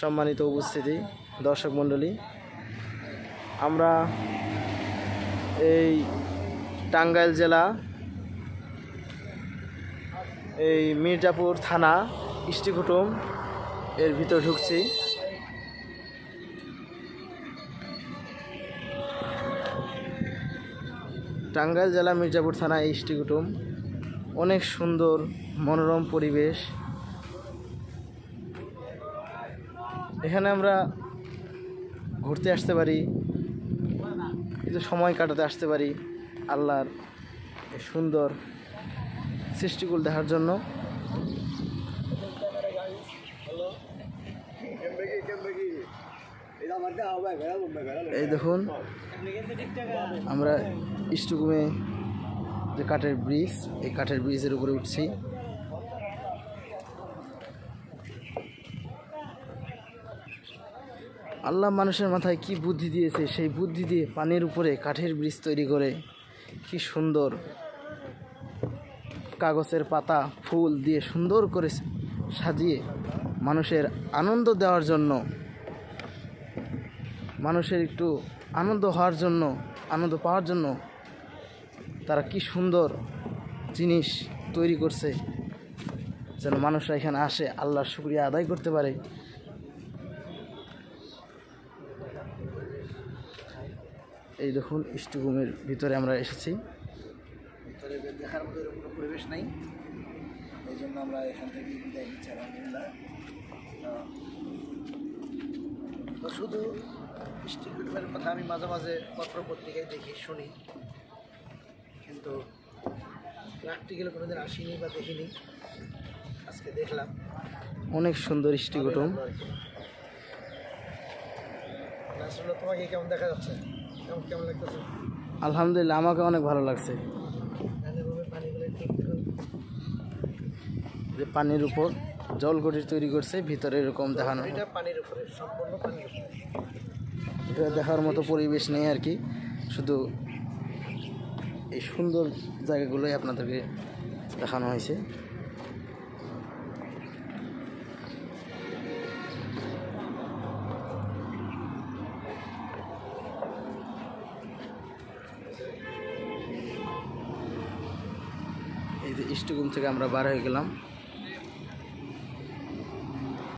সম্মানিত উপস্থিতি দর্শক মণ্ডলী, আমরা এই টাঙ্গাইল জেলা এই মির্জাপুর থানা ইষ্টিকুটুম এর ভিতর ঢুকছি। টাঙ্গাইল জেলা মির্জাপুর থানা ইষ্টিকুটুম, অনেক সুন্দর মনোরম পরিবেশ। এখানে আমরা ঘুরতে আসতে পারি, কিছু সময় কাটাতে আসতে পারি আল্লাহর সুন্দর সৃষ্টিকুল দেখার জন্য। এই দেখুন, আমরা ইষ্টিকুমে যে কাঠের ব্রিজ, এই কাঠের ব্রিজের উপরে উঠছি। আল্লাহ মানুষের মাথায় কি বুদ্ধি দিয়েছে, সেই বুদ্ধি দিয়ে পানির উপরে কাঠের ব্রিজ তৈরি করে কি সুন্দর কাগজের পাতা ফুল দিয়ে সুন্দর করে সাজিয়ে মানুষের আনন্দ দেওয়ার জন্য, মানুষের একটু আনন্দ হওয়ার জন্য, আনন্দ পাওয়ার জন্য তারা কি সুন্দর জিনিস তৈরি করছে, যেন মানুষরা এখানে আসে আল্লাহর শুকরিয়া আদায় করতে পারে। এই দেখুন, ইষ্টিকুমের ভিতরে আমরা এসেছি। ভিতরে দেখার মতো কোনো পরিবেশ নাই, এই জন্য আমরা এখান থেকে বিদায় নিচ্ছি। আলহামদুলিল্লাহ। তো শুধু ইষ্টিকুমের কথা আমি মাঝে মাঝে পত্র পত্রিকায় দেখি, শুনি, কিন্তু প্র্যাকটিক্যালি কোনোদিন আসিনি বা দেখিনি। আজকে দেখলাম, অনেক সুন্দর ইষ্টিকুটুম। আসলে তোমাকে কেমন দেখা যাচ্ছে, কেমন লাগতেছে? আলহামদুলিল্লাহ, আমাকে অনেক ভালো লাগছে। যে পানির উপর জল গড়ির তৈরি করছে, ভিতরে এরকম দেখানো, এটা পানির উপরে, সম্পূর্ণ পানির উপরে। এটা দেখার মতো পরিবেশ নেই আর কি, শুধু এই সুন্দর জায়গাগুলোই আপনাদেরকে দেখানো হয়েছে। এই যে ইষ্টিকুম থেকে আমরা বার হয়ে গেলাম।